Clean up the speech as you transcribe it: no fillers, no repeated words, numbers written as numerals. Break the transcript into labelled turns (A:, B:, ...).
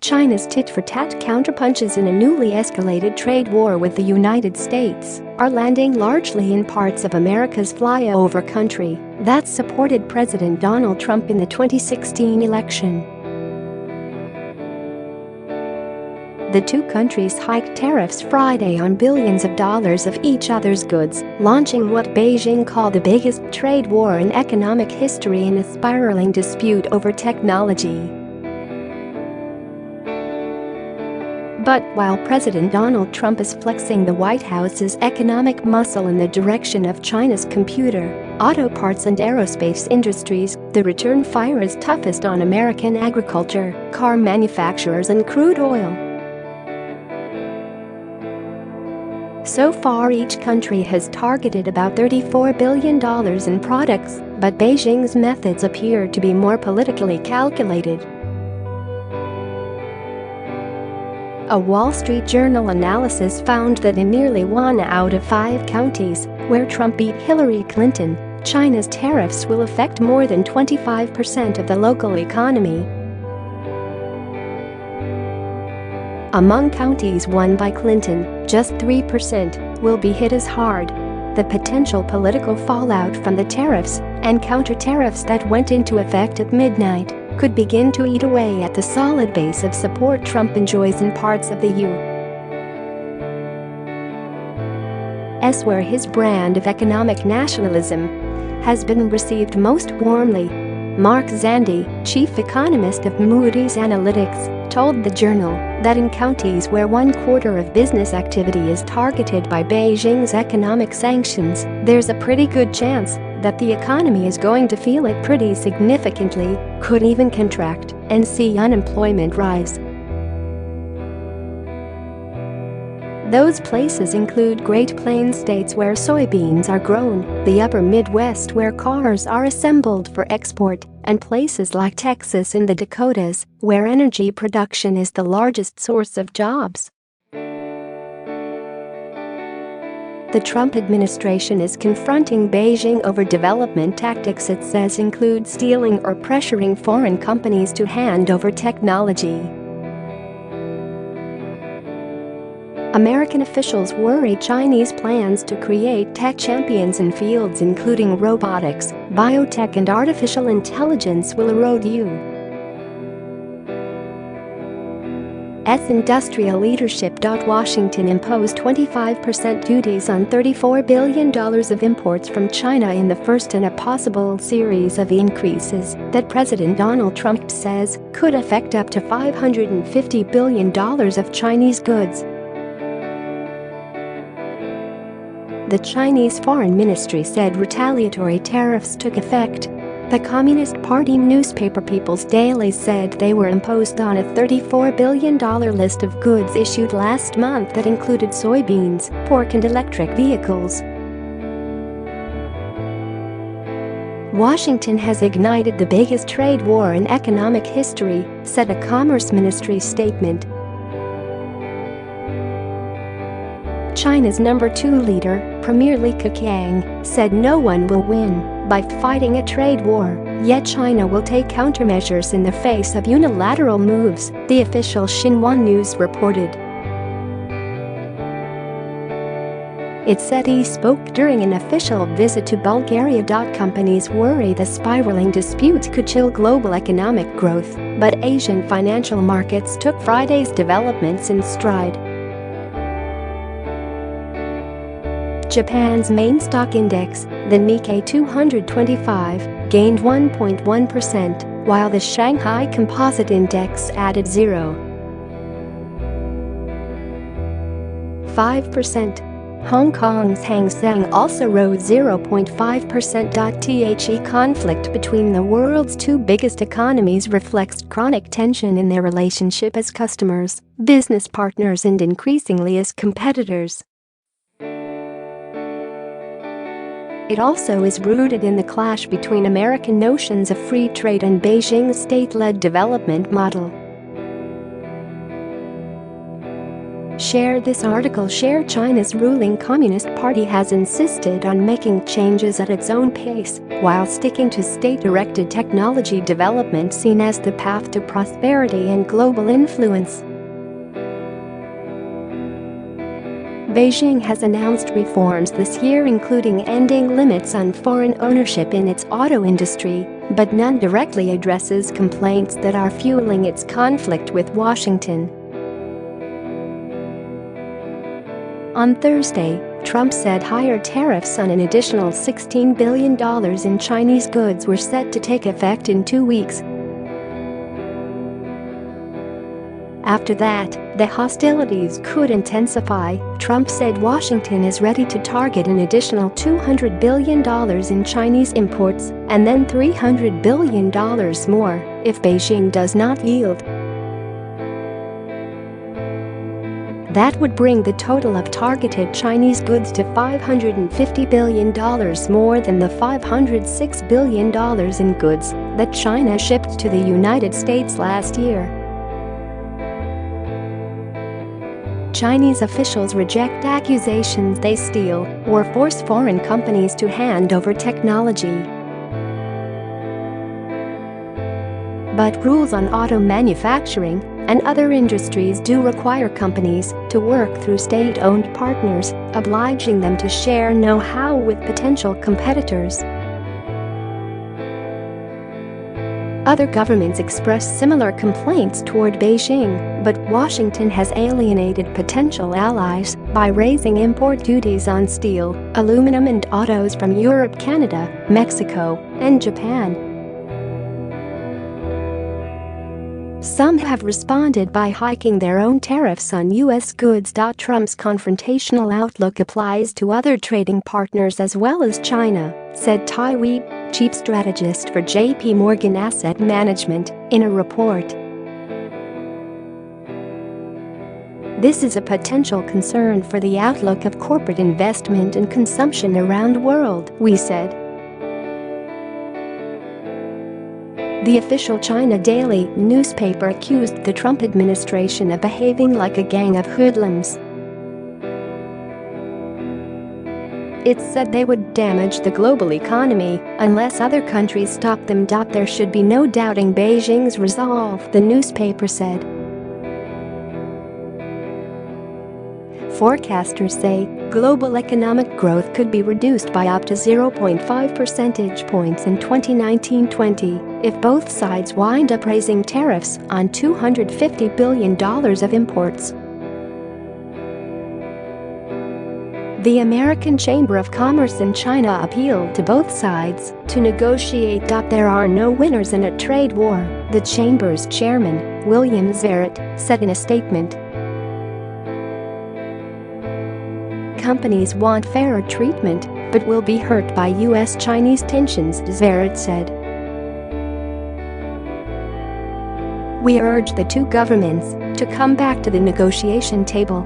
A: China's tit-for-tat counterpunches in a newly escalated trade war with the United States are landing largely in parts of America's flyover country that supported President Donald Trump in the 2016 election. The two countries hiked tariffs Friday on billions of dollars of each other's goods, launching what Beijing called the biggest trade war in economic history in a spiraling dispute over technology. But while President Donald Trump is flexing the White House's economic muscle in the direction of China's computer, auto parts and aerospace industries, the return fire is toughest on American agriculture, car manufacturers and crude oil. So far, each country has targeted about $34 billion in products, but Beijing's methods appear to be more politically calculated. A Wall Street Journal analysis found that in nearly 1 out of 5 counties where Trump beat Hillary Clinton, China's tariffs will affect more than 25% of the local economy. Among counties won by Clinton, just 3% will be hit as hard. The potential political fallout from the tariffs and counter-tariffs that went into effect at midnight could begin to eat away at the solid base of support Trump enjoys in parts of the U.S. where his brand of economic nationalism has been received most warmly. Mark Zandi, chief economist of Moody's Analytics, told the Journal that in counties where 1/4 of business activity is targeted by Beijing's economic sanctions, there's a pretty good chance that the economy is going to feel it pretty significantly, could even contract, and see unemployment rise. Those places include Great Plains states where soybeans are grown, the upper Midwest where cars are assembled for export, and places like Texas in the Dakotas, where energy production is the largest source of jobs. The Trump administration is confronting Beijing over development tactics it says include stealing or pressuring foreign companies to hand over technology. American officials worry Chinese plans to create tech champions in fields including robotics, biotech and artificial intelligence will erode U.S. industrial leadership.Washington imposed 25% duties on $34 billion of imports from China in the first in a possible series of increases that President Donald Trump says could affect up to $550 billion of Chinese goods. The Chinese Foreign Ministry said retaliatory tariffs took effect. The Communist Party newspaper People's Daily said they were imposed on a $34 billion list of goods issued last month that included soybeans, pork and electric vehicles. Washington has ignited the biggest trade war in economic history, said a Commerce Ministry statement. China's number 2 leader, Premier Li Keqiang, said no one will win by fighting a trade war, yet China will take countermeasures in the face of unilateral moves, the official Xinhua News reported. It said he spoke during an official visit to Bulgaria.Companies worry the spiraling disputes could chill global economic growth, but Asian financial markets took Friday's developments in stride. Japan's main stock index, the Nikkei 225, gained 1.1%, while the Shanghai Composite Index added 0.5%. Hong Kong's Hang Seng also rose 0.5%. The conflict between the world's two biggest economies reflects chronic tension in their relationship as customers, business partners and increasingly as competitors. It also is rooted in the clash between American notions of free trade and Beijing's state-led development model. Share this article. Share China's ruling Communist Party has insisted on making changes at its own pace while sticking to state-directed technology development seen as the path to prosperity and global influence. Beijing has announced reforms this year, including ending limits on foreign ownership in its auto industry, but none directly addresses complaints that are fueling its conflict with Washington. On Thursday, Trump said higher tariffs on an additional $16 billion in Chinese goods were set to take effect in 2 weeks. After that, the hostilities could intensify. Trump said Washington is ready to target an additional $200 billion in Chinese imports and then $300 billion more if Beijing does not yield. That would bring the total of targeted Chinese goods to $550 billion, more than the $506 billion in goods that China shipped to the United States last year. Chinese officials reject accusations they steal or force foreign companies to hand over technology. But rules on auto manufacturing and other industries do require companies to work through state-owned partners, obliging them to share know-how with potential competitors. Other governments expressed similar complaints toward Beijing, but Washington has alienated potential allies by raising import duties on steel, aluminum and autos from Europe, Canada, Mexico, and Japan. Some have responded by hiking their own tariffs on U.S. goods. Trump's confrontational outlook applies to other trading partners as well as China, said Tai Wei, chief strategist for J.P. Morgan Asset Management, in a report. This is a potential concern for the outlook of corporate investment and consumption around the world, we said. The official China daily newspaper accused the Trump administration of behaving like a gang of hoodlums. It said they would damage the global economy unless other countries stop them. There should be no doubting Beijing's resolve, the newspaper said. Forecasters say global economic growth could be reduced by up to 0.5 percentage points in 2019-20 if both sides wind up raising tariffs on $250 billion of imports. The American Chamber of Commerce in China appealed to both sides to negotiate. There are no winners in a trade war, the chamber's chairman, William Zverev, said in a statement. Companies want fairer treatment, but will be hurt by U.S.-Chinese tensions, Zverev said. We urge the two governments to come back to the negotiation table